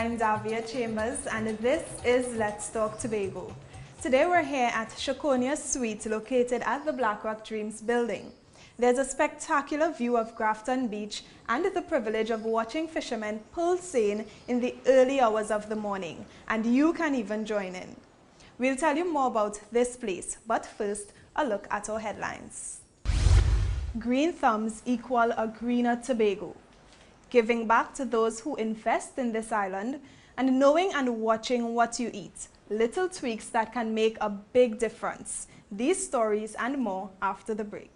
I'm Davia Chambers and this is Let's Talk Tobago. Today we're here at Chaconia Suite located at the Blackrock Dreams building. There's a spectacular view of Grafton Beach and the privilege of watching fishermen pull seine in the early hours of the morning, and you can even join in. We'll tell you more about this place, but first a look at our headlines. Green thumbs equal a greener Tobago. Giving back to those who invest in this island, and knowing and watching what you eat. Little tweaks that can make a big difference. These stories and more after the break.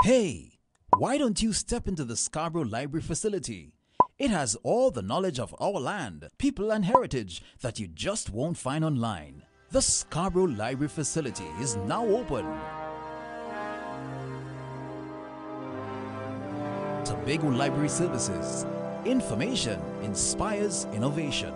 Hey, why don't you step into the Scarborough Library facility? It has all the knowledge of our land, people and heritage that you just won't find online. The Scarborough Library facility is now open. Tobago Library Services. Information inspires innovation.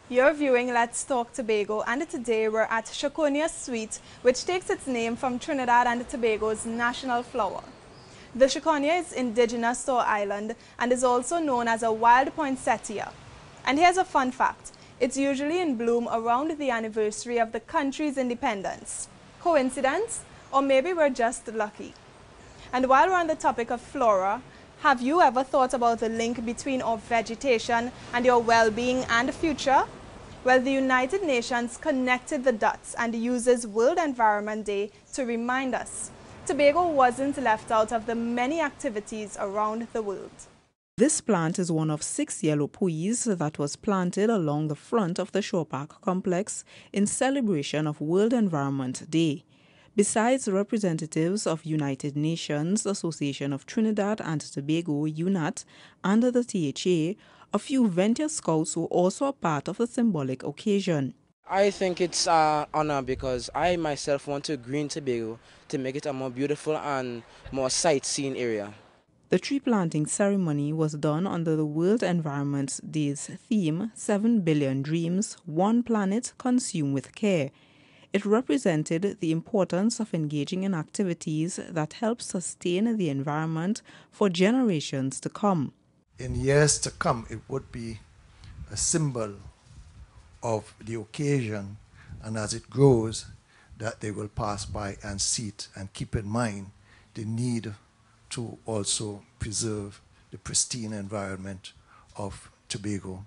You're viewing Let's Talk Tobago, and today we're at Chaconia Suite, which takes its name from Trinidad and Tobago's national flower. The Chaconia is indigenous to our island and is also known as a wild poinsettia. And here's a fun fact. It's usually in bloom around the anniversary of the country's independence. Coincidence? Or maybe we're just lucky. And while we're on the topic of flora, have you ever thought about the link between our vegetation and your well-being and future? Well, the United Nations connected the dots and uses World Environment Day to remind us. Tobago wasn't left out of the many activities around the world. This plant is one of 6 yellow pois that was planted along the front of the Shore Park complex in celebration of World Environment Day. Besides representatives of United Nations, Association of Trinidad and Tobago, UNAT, and the THA, a few venture scouts were also a part of the symbolic occasion. I think it's an honor because I myself want to green Tobago to make it a more beautiful and more sightseeing area. The tree planting ceremony was done under the World Environment Day's theme, 7 Billion Dreams, One Planet, Consume with Care. It represented the importance of engaging in activities that help sustain the environment for generations to come. In years to come, it would be a symbol of the occasion, and as it grows, that they will pass by and see it and keep in mind the need to also preserve the pristine environment of Tobago.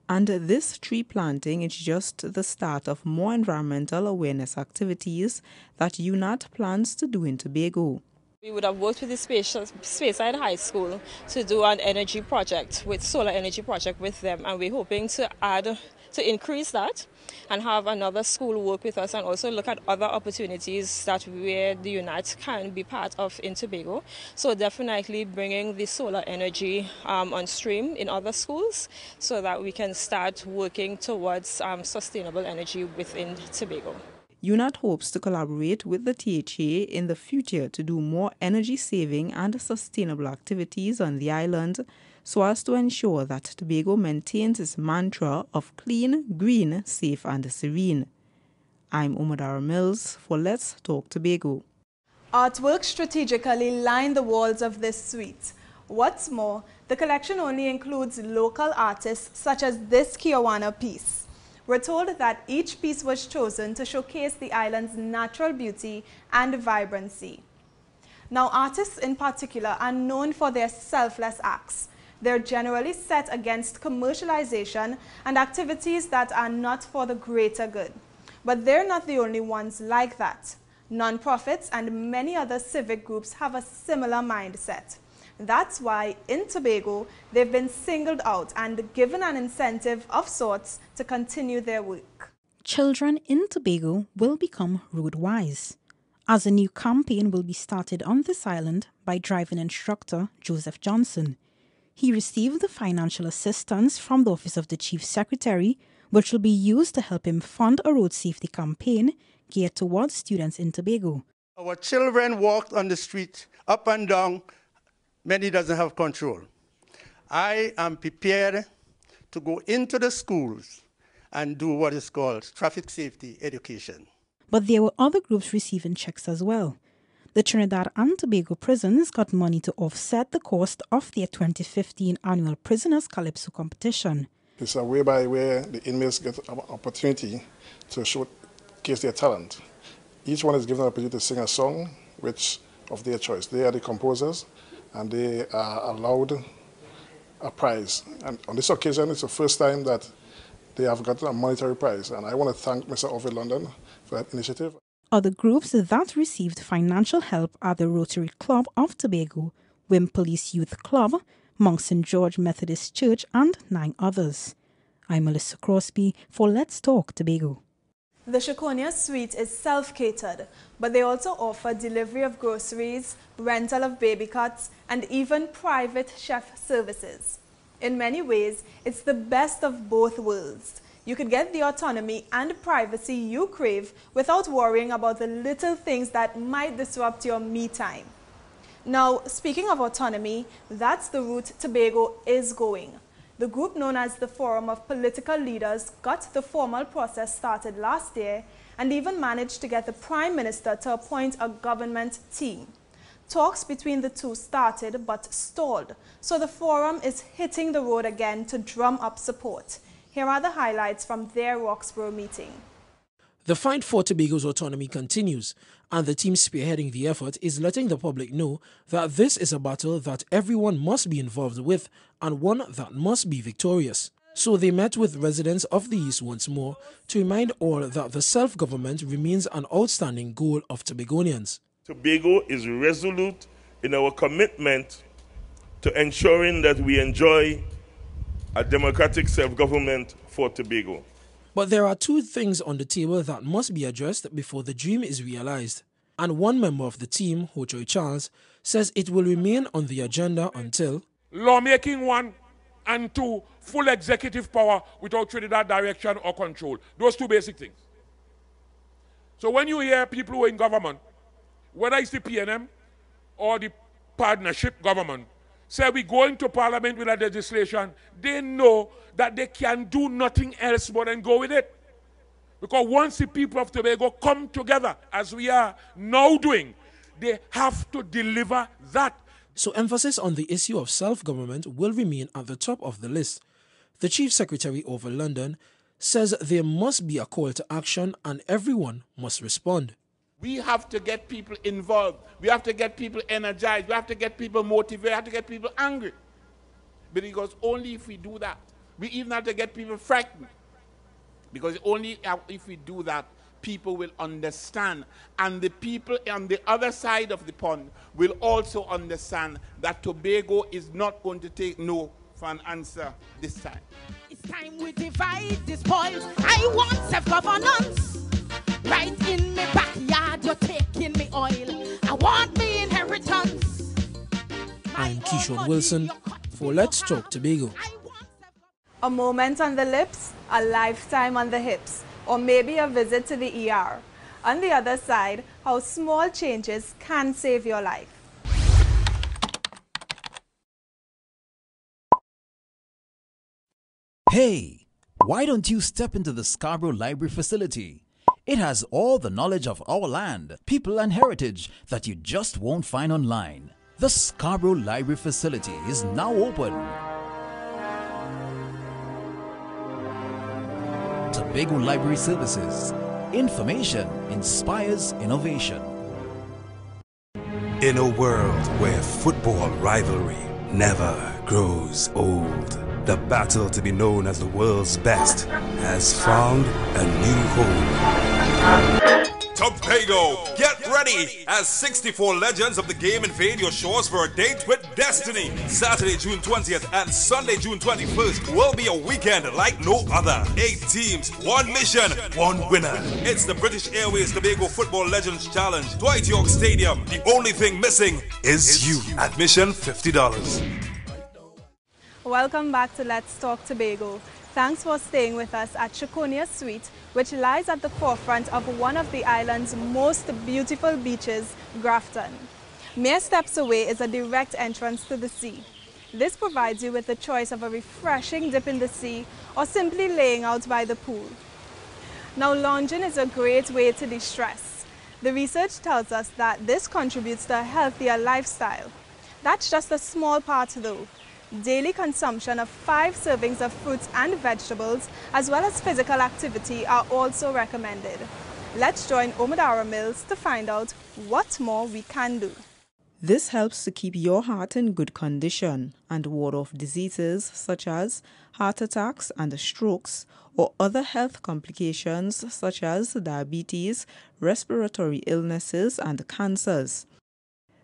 And this tree planting is just the start of more environmental awareness activities that UNAT plans to do in Tobago. We would have worked with the Speyside High School to do an energy project, with solar energy project with them, and we're hoping to increase that and have another school work with us and also look at other opportunities that where the UNAT can be part of in Tobago. So definitely bringing the solar energy on stream in other schools so that we can start working towards sustainable energy within Tobago. UNAT hopes to collaborate with the THA in the future to do more energy-saving and sustainable activities on the island so as to ensure that Tobago maintains its mantra of clean, green, safe and serene. I'm Umadara Mills for Let's Talk Tobago. Artwork strategically line the walls of this suite. What's more, the collection only includes local artists such as this Chaconia piece. We're told that each piece was chosen to showcase the island's natural beauty and vibrancy. Now, artists in particular are known for their selfless acts. They're generally set against commercialization and activities that are not for the greater good. But they're not the only ones like that. Non-profits and many other civic groups have a similar mindset. That's why in Tobago, they've been singled out and given an incentive of sorts to continue their work. Children in Tobago will become road-wise, as a new campaign will be started on this island by driving instructor Joseph Johnson. he received the financial assistance from the Office of the Chief Secretary, which will be used to help him fund a road safety campaign geared towards students in Tobago. Our children walk on the street, up and down, many doesn't have control. I am prepared to go into the schools and do what is called traffic safety education. But there were other groups receiving checks as well. The Trinidad and Tobago prisons got money to offset the cost of their 2015 annual Prisoners Calypso competition. It's a whereby where the inmates get an opportunity to showcase their talent. Each one is given an opportunity to sing a song which of their choice. They are the composers and they are allowed a prize. And on this occasion, it's the first time that they have gotten a monetary prize. And I want to thank Mr. Ovid London for that initiative. Other groups that received financial help are the Rotary Club of Tobago, Wim Police Youth Club, Monk St. George Methodist Church, and 9 others. I'm Melissa Crosby for Let's Talk Tobago. The Chaconia suite is self-catered, but they also offer delivery of groceries, rental of baby cots, and even private chef services. In many ways, it's the best of both worlds. You could get the autonomy and privacy you crave without worrying about the little things that might disrupt your me time. Now, speaking of autonomy, that's the route Tobago is going. The group known as the Forum of Political Leaders got the formal process started last year and even managed to get the Prime Minister to appoint a government team. Talks between the two started but stalled, so the forum is hitting the road again to drum up support. Here are the highlights from their Roxborough meeting. The fight for Tobago's autonomy continues, and the team spearheading the effort is letting the public know that this is a battle that everyone must be involved with and one that must be victorious. So they met with residents of the East once more to remind all that the self-government remains an outstanding goal of Tobagonians. Tobago is resolute in our commitment to ensuring that we enjoy a democratic self-government for Tobago. But there are 2 things on the table that must be addressed before the dream is realized. And one member of the team, Hochoy Charles, says it will remain on the agenda until lawmaking 1 and 2, full executive power without Trinidad direction or control. Those 2 basic things. So when you hear people who are in government, whether it's the PNM or the partnership government, say we go into parliament with a legislation, they know that they can do nothing else but then go with it. Because once the people of Tobago come together, as we are now doing, they have to deliver that. So emphasis on the issue of self-government will remain at the top of the list. The Chief Secretary over London says there must be a call to action and everyone must respond. We have to get people involved. We have to get people energized. We have to get people motivated. We have to get people angry. Because only if we do that, we even have to get people frightened. Because only if we do that, people will understand. And the people on the other side of the pond will also understand that Tobago is not going to take no for an answer this time. It's time we divide this spoils. I want self-governance. Right in my backyard, you're taking me oil. I want me inheritance. I'm Keishon Wilson for Let's Talk Tobago. A moment on the lips, a lifetime on the hips, or maybe a visit to the ER. On the other side, how small changes can save your life. Hey, why don't you step into the Scarborough Library facility? It has all the knowledge of our land, people and heritage that you just won't find online. The Scarborough Library facility is now open. Tobago Library Services. Information inspires innovation. In a world where football rivalry never grows old, the battle to be known as the world's best has found a new home. Tobago, get ready as 64 legends of the game invade your shores for a date with destiny. Saturday, June 20th and Sunday, June 21st will be a weekend like no other. 8 teams, 1 mission, 1 winner. It's the British Airways Tobago Football Legends Challenge, Dwight York Stadium. The only thing missing is you. Admission $50. Welcome back to Let's Talk Tobago. Thanks for staying with us at Chaconia Suite, which lies at the forefront of one of the island's most beautiful beaches, Grafton. Mere steps away is a direct entrance to the sea. This provides you with the choice of a refreshing dip in the sea or simply laying out by the pool. Now, lounging is a great way to de-stress. The research tells us that this contributes to a healthier lifestyle. That's just a small part though. Daily consumption of 5 servings of fruits and vegetables, as well as physical activity, are also recommended. Let's join Omadara Mills to find out what more we can do. This helps to keep your heart in good condition and ward off diseases such as heart attacks and strokes or other health complications such as diabetes, respiratory illnesses and cancers.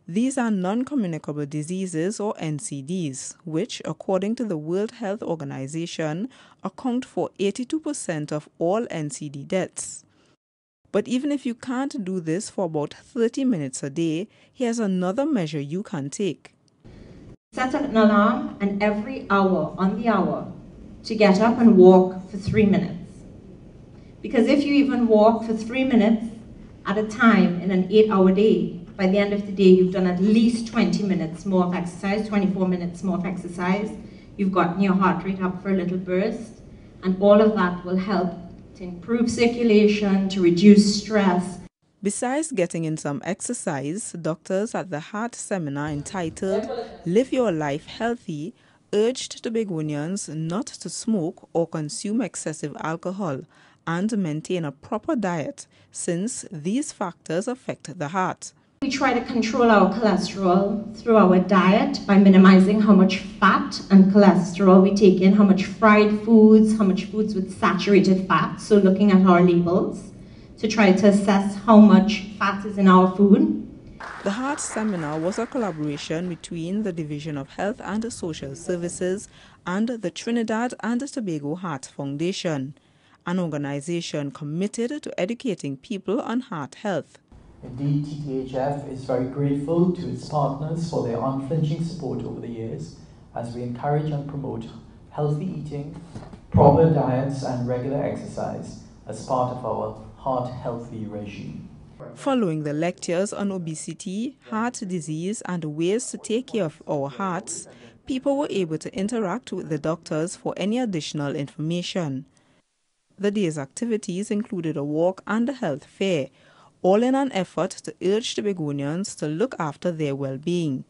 These are non-communicable diseases or NCDs, which, according to the World Health Organization, account for 82% of all NCD deaths. But even if you can't do this for about 30 minutes a day, here's another measure you can take. Set an alarm and every hour on the hour to get up and walk for 3 minutes. Because if you even walk for 3 minutes at a time in an 8-hour day, by the end of the day, you've done at least 20 minutes more of exercise, 24 minutes more of exercise. You've gotten your heart rate up for a little burst, and all of that will help to improve circulation, to reduce stress. Besides getting in some exercise, doctors at the heart seminar entitled Live Your Life Healthy urged Tobagonians not to smoke or consume excessive alcohol and maintain a proper diet, since these factors affect the heart. We try to control our cholesterol through our diet by minimizing how much fat and cholesterol we take in, how much fried foods, how much foods with saturated fat. So looking at our labels to try to assess how much fat is in our food. The Heart Seminar was a collaboration between the Division of Health and Social Services and the Trinidad and Tobago Heart Foundation, an organization committed to educating people on heart health. Indeed, TTHF is very grateful to its partners for their unflinching support over the years as we encourage and promote healthy eating, proper diets and regular exercise as part of our heart healthy regime. Following the lectures on obesity, heart disease and ways to take care of our hearts, people were able to interact with the doctors for any additional information. The day's activities included a walk and a health fair, all in an effort to urge Tobagonians to look after their well-being.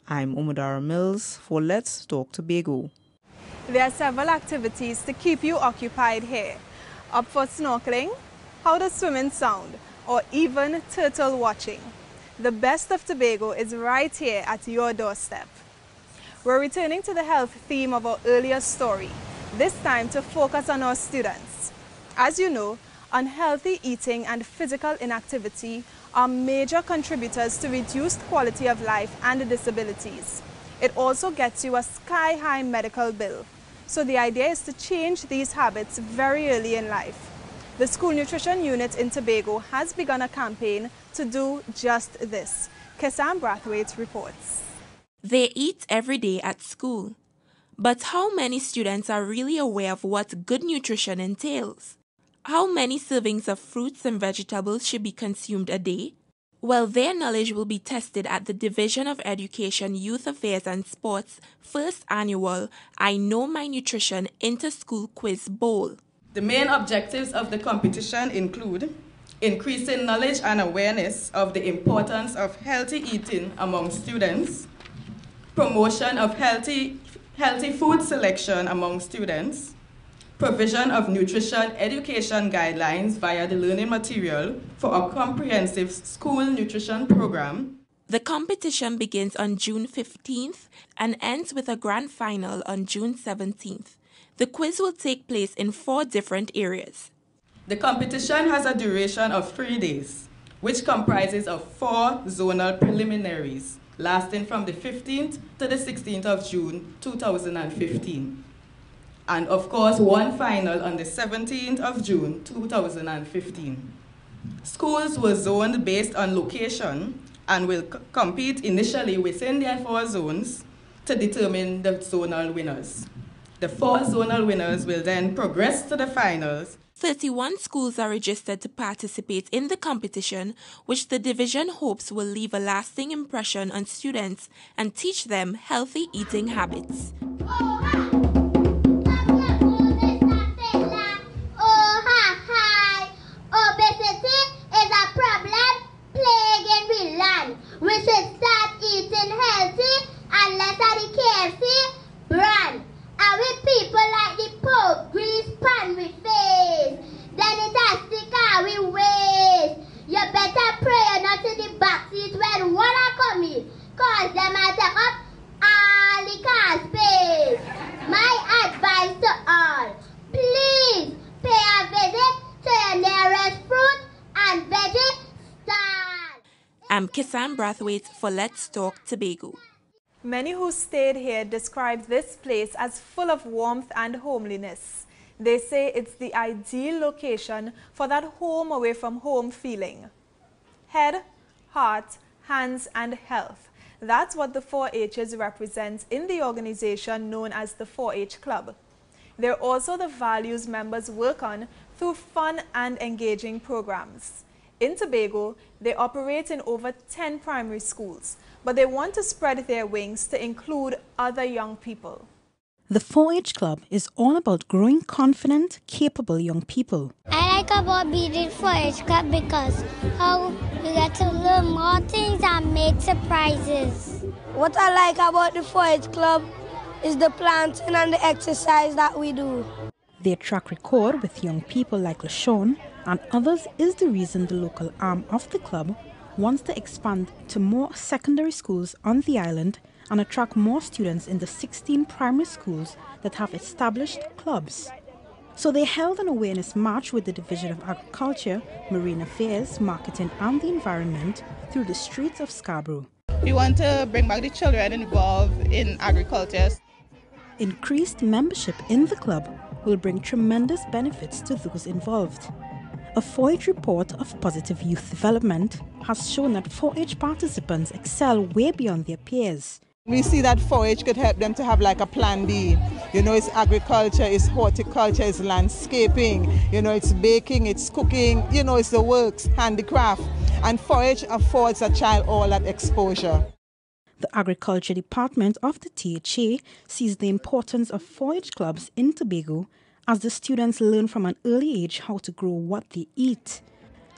I'm Omadara Mills for Let's Talk Tobago. There are several activities to keep you occupied here. Up for snorkeling, how does swimming sound, or even turtle watching? The best of Tobago is right here at your doorstep. We're returning to the health theme of our earlier story, this time to focus on our students. As you know, unhealthy eating and physical inactivity are major contributors to reduced quality of life and disabilities. It also gets you a sky-high medical bill. So the idea is to change these habits very early in life. The School Nutrition Unit in Tobago has begun a campaign to do just this. Kesam Brathwaite reports. They eat every day at school. But how many students are really aware of what good nutrition entails? How many servings of fruits and vegetables should be consumed a day? Well, their knowledge will be tested at the Division of Education, Youth Affairs and Sports' first annual I Know My Nutrition Inter-School Quiz Bowl. The main objectives of the competition include increasing knowledge and awareness of the importance of healthy eating among students, promotion of healthy food selection among students, provision of nutrition education guidelines via the learning material for a comprehensive school nutrition program. The competition begins on June 15th and ends with a grand final on June 17th. The quiz will take place in 4 different areas. The competition has a duration of 3 days, which comprises of 4 zonal preliminaries, lasting from the 15th to the 16th of June 2015. And of course, 1 final on the 17th of June 2015. Schools were zoned based on location and will compete initially within their 4 zones to determine the zonal winners. The 4 zonal winners will then progress to the finals. 31 schools are registered to participate in the competition, which the division hopes will leave a lasting impression on students and teach them healthy eating habits. Obesity is a problem plaguing the land. We should start eating healthy and less of the KFC brand. And we people like the Pope grease pan we face. Then it has stick out we waste. You better pray you're not in the back seat when water come in, cause them will take up all the car space. My advice to all, please pay a visit to your nearest fruit and veggie stand. I'm Kisan Brathwaite for Let's Talk Tobago. Many who stayed here described this place as full of warmth and homeliness. They say it's the ideal location for that home away from home feeling. Head, heart, hands and health. That's what the 4-H's represent in the organization known as the 4-H Club. They're also the values members work on through fun and engaging programs. In Tobago, they operate in over 10 primary schools, but they want to spread their wings to include other young people. The 4-H Club is all about growing confident, capable young people. I like about being in 4-H Club because how you get to learn more things and make surprises. What I like about the 4-H Club is the planting and the exercise that we do. Their track record with young people like LaShawn and others is the reason the local arm of the club wants to expand to more secondary schools on the island and attract more students in the 16 primary schools that have established clubs. So they held an awareness march with the Division of Agriculture, Marine Affairs, Marketing and the Environment through the streets of Scarborough. We want to bring back the children involved in agriculture. Increased membership in the club will bring tremendous benefits to those involved. A 4-H report of positive youth development has shown that 4-H participants excel way beyond their peers. We see that 4-H could help them to have like a plan B. You know, it's agriculture, it's horticulture, it's landscaping, you know, it's baking, it's cooking, you know, it's the works, handicraft. And 4-H affords a child all that exposure. The Agriculture Department of the THA sees the importance of 4-H clubs in Tobago as the students learn from an early age how to grow what they eat.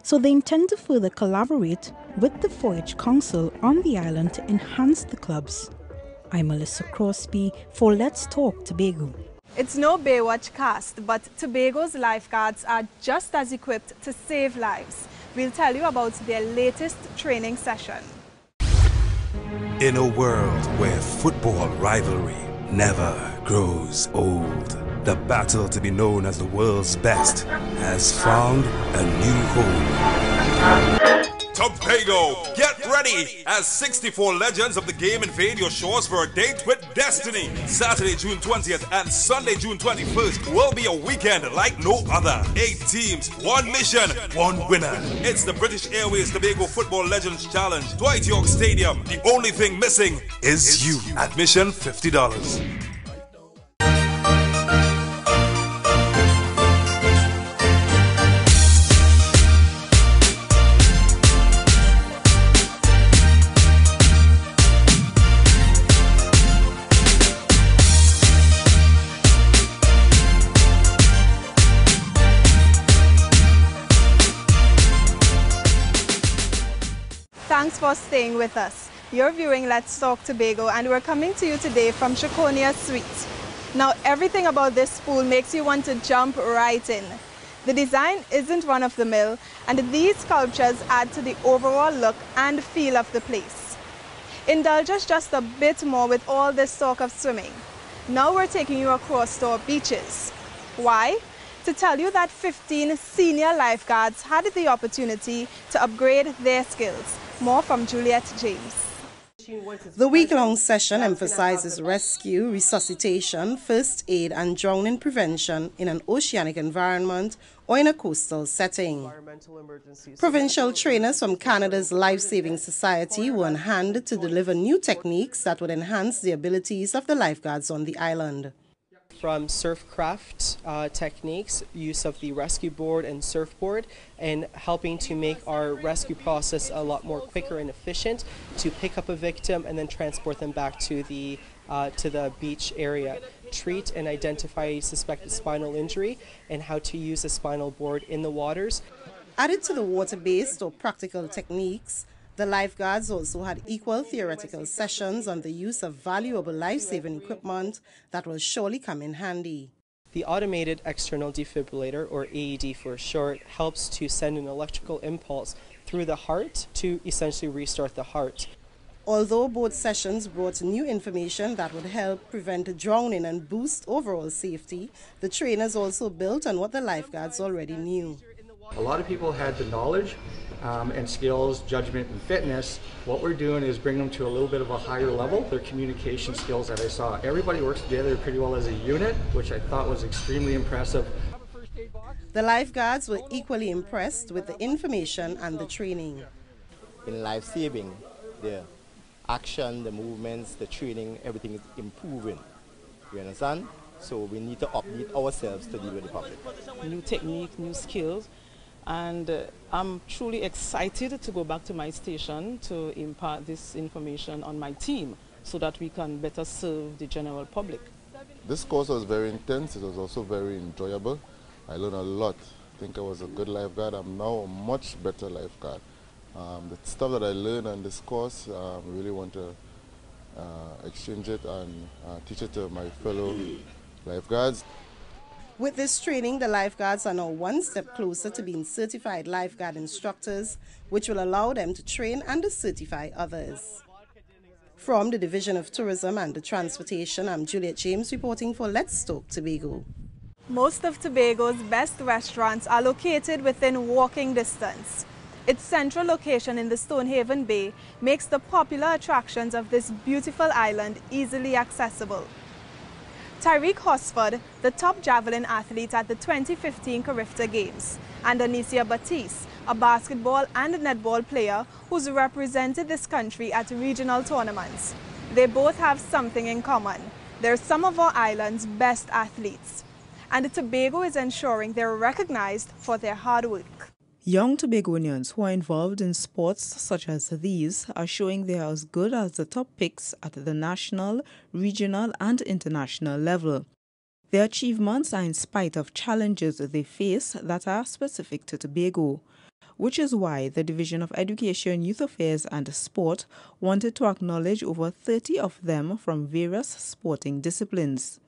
So they intend to further collaborate with the 4-H Council on the island to enhance the clubs. I'm Melissa Crosby for Let's Talk Tobago. It's no Baywatch cast, but Tobago's lifeguards are just as equipped to save lives. We'll tell you about their latest training session. In a world where football rivalry never grows old, the battle to be known as the world's best has found a new home. Tobago, get ready as 64 legends of the game invade your shores for a date with destiny. Saturday, June 20th and Sunday, June 21st will be a weekend like no other. 8 teams, 1 mission, 1 winner. It's the British Airways Tobago Football Legends Challenge. Dwight York Stadium. The only thing missing is you. Admission $50. Thanks for staying with us. You're viewing Let's Talk Tobago and we're coming to you today from Chaconia Suite. Now everything about this pool makes you want to jump right in. The design isn't run of the mill and these sculptures add to the overall look and feel of the place. Indulge us just a bit more with all this talk of swimming. Now we're taking you across to our beaches. Why? To tell you that 15 senior lifeguards had the opportunity to upgrade their skills. More from Juliet James. The week-long session emphasizes rescue, resuscitation, first aid and drowning prevention in an oceanic environment or in a coastal setting. Provincial trainers from Canada's Life-Saving Society were on hand to deliver new techniques that would enhance the abilities of the lifeguards on the island. From surfcraft techniques, use of the rescue board and surfboard, and helping to make our rescue process a lot more quicker and efficient to pick up a victim and then transport them back to the beach area. Treat and identify suspected spinal injury and how to use a spinal board in the waters. Added to the water-based or practical techniques, the lifeguards also had equal theoretical sessions on the use of valuable life-saving equipment that will surely come in handy. The automated external defibrillator, or AED for short, helps to send an electrical impulse through the heart to essentially restart the heart. Although both sessions brought new information that would help prevent drowning and boost overall safety, the trainers also built on what the lifeguards already knew. A lot of people had the knowledge and skills, judgment and fitness. What we're doing is bring them to a little bit of a higher level. Their communication skills that I saw. Everybody works together pretty well as a unit, which I thought was extremely impressive. The lifeguards were equally impressed with the information and the training. In life-saving, the action, the movements, the training, everything is improving. You understand? So we need to update ourselves to deal with the public. New technique, new skills. And I'm truly excited to go back to my station to impart this information on my team so that we can better serve the general public. This course was very intense. It was also very enjoyable. I learned a lot. I think I was a good lifeguard. I'm now a much better lifeguard. The stuff that I learned on this course, I really want to exchange it and teach it to my fellow lifeguards. With this training, the lifeguards are now one step closer to being certified lifeguard instructors, which will allow them to train and certify others. From the Division of Tourism and Transportation, I'm Juliet James reporting for Let's Talk Tobago. Most of Tobago's best restaurants are located within walking distance. Its central location in the Stonehaven Bay makes the popular attractions of this beautiful island easily accessible. Tyreek Hosford, the top javelin athlete at the 2015 Carifta Games, and Anicia Batiste, a basketball and netball player who's represented this country at regional tournaments. They both have something in common. They're some of our island's best athletes. And Tobago is ensuring they're recognized for their hard work. Young Tobagonians who are involved in sports such as these are showing they are as good as the top picks at the national, regional and international level. Their achievements are in spite of challenges they face that are specific to Tobago, which is why the Division of Education, Youth Affairs and Sport wanted to acknowledge over 30 of them from various sporting disciplines.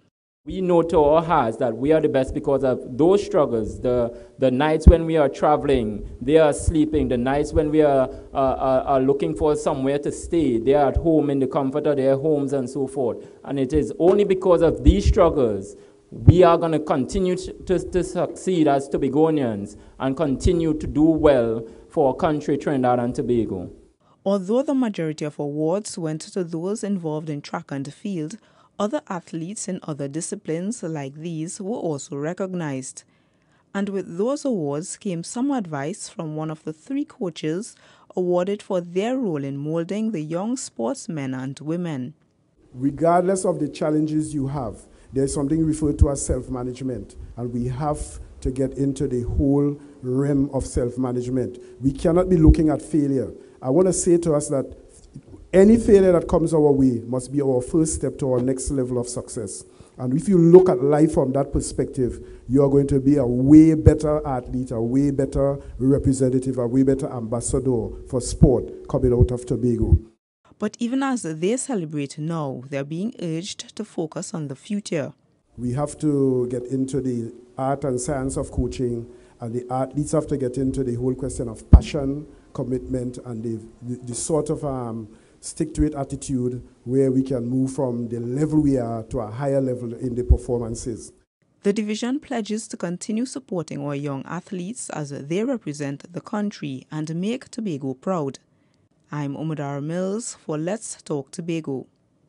We know to our hearts that we are the best because of those struggles, the nights when we are traveling, they are sleeping, the nights when we are looking for somewhere to stay, they are at home in the comfort of their homes and so forth. And it is only because of these struggles we are going to continue to succeed as Tobagonians and continue to do well for our country, Trinidad and Tobago. Although the majority of awards went to those involved in track and field, other athletes in other disciplines like these were also recognized. And with those awards came some advice from one of the 3 coaches awarded for their role in molding the young sportsmen and women. Regardless of the challenges you have, there's something referred to as self-management, and we have to get into the whole realm of self-management. We cannot be looking at failure. I want to say to us that any failure that comes our way must be our first step to our next level of success. And if you look at life from that perspective, you're going to be a way better athlete, a way better representative, a way better ambassador for sport coming out of Tobago. But even as they celebrate now, they're being urged to focus on the future. We have to get into the art and science of coaching, and the athletes have to get into the whole question of passion, commitment, and the sort of stick-to-it attitude where we can move from the level we are to a higher level in the performances. The division pledges to continue supporting our young athletes as they represent the country and make Tobago proud. I'm Umadara Mills for Let's Talk Tobago.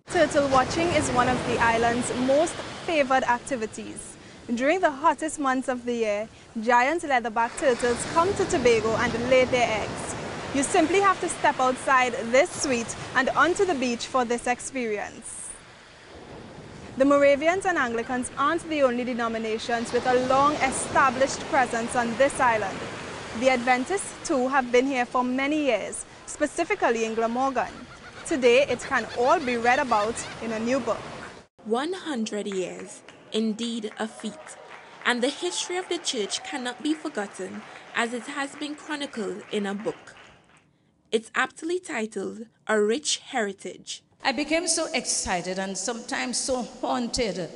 Turtle watching is one of the island's most favored activities. During the hottest months of the year, giant leatherback turtles come to Tobago and lay their eggs. You simply have to step outside this suite and onto the beach for this experience. The Moravians and Anglicans aren't the only denominations with a long established presence on this island. The Adventists too have been here for many years, specifically in Glamorgan. Today it can all be read about in a new book. 100 years, indeed a feat, and the history of the church cannot be forgotten as it has been chronicled in a book. It's aptly titled A Rich Heritage. I became so excited and sometimes so haunted,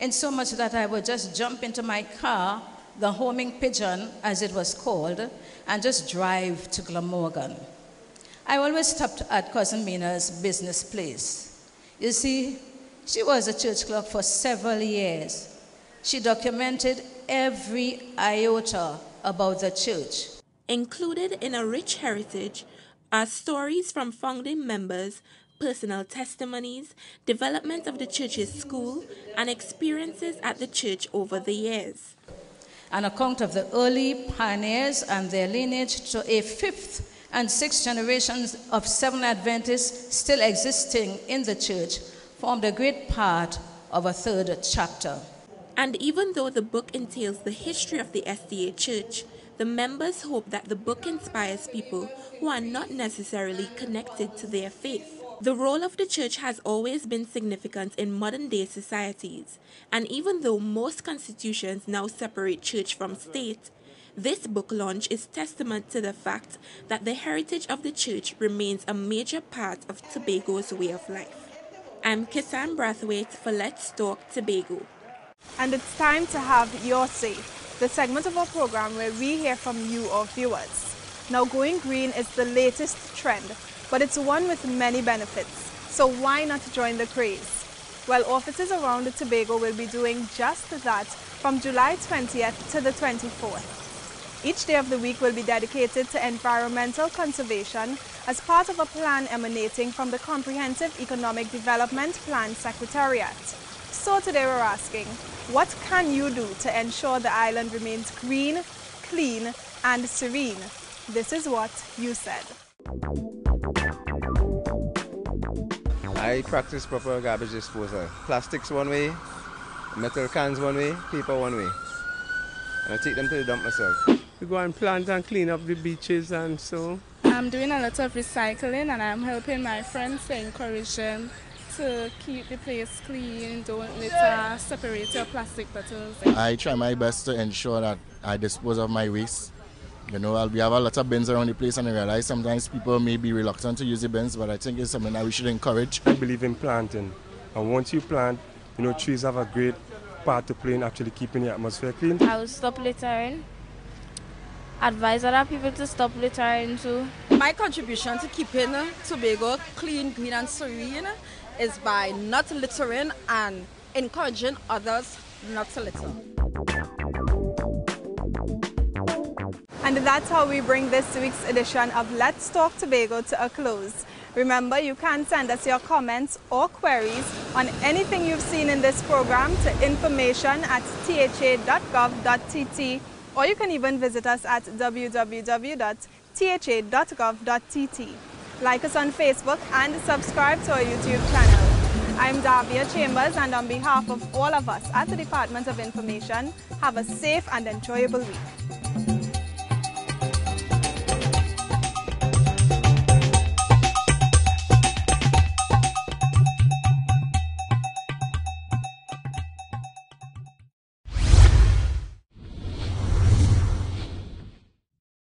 in so much that I would just jump into my car, the homing pigeon as it was called, and just drive to Glamorgan. I always stopped at Cousin Mina's business place. You see, she was a church clerk for several years. She documented every iota about the church. Included in A Rich Heritage are stories from founding members, personal testimonies, development of the church's school, and experiences at the church over the years. An account of the early pioneers and their lineage to a 5th and 6th generations of Seventh Adventists still existing in the church formed a great part of a 3rd chapter. And even though the book entails the history of the SDA Church, the members hope that the book inspires people who are not necessarily connected to their faith. The role of the church has always been significant in modern-day societies, and even though most constitutions now separate church from state, this book launch is testament to the fact that the heritage of the church remains a major part of Tobago's way of life. I'm Kissan Brathwaite for Let's Talk Tobago. And it's time to have your say, the segment of our program where we hear from you, our viewers. Now, going green is the latest trend, but it's one with many benefits. So why not join the craze? Well, offices around Tobago will be doing just that from July 20th to the 24th. Each day of the week will be dedicated to environmental conservation as part of a plan emanating from the Comprehensive Economic Development Plan Secretariat. So today we're asking, what can you do to ensure the island remains green, clean, and serene? This is what you said. I practice proper garbage disposal. Plastics one way, metal cans one way, paper one way. And I take them to the dump myself. We go and plant and clean up the beaches and so. I'm doing a lot of recycling and I'm helping my friends to encourage them to keep the place clean, don't litter, separate your plastic bottles. I try my best to ensure that I dispose of my waste. You know, we have a lot of bins around the place and I realize sometimes people may be reluctant to use the bins, but I think it's something that we should encourage. I believe in planting, and once you plant, you know, trees have a great part to play in actually keeping the atmosphere clean. I will stop littering, advise other people to stop littering too. My contribution to keeping Tobago clean, green and serene is by not littering and encouraging others not to litter. And that's how we bring this week's edition of Let's Talk Tobago to a close. Remember, you can send us your comments or queries on anything you've seen in this program to information@tha.gov.tt, or you can even visit us at www.tha.gov.tt. Like us on Facebook and subscribe to our YouTube channel. I'm Davia Chambers, and on behalf of all of us at the Department of Information, have a safe and enjoyable week.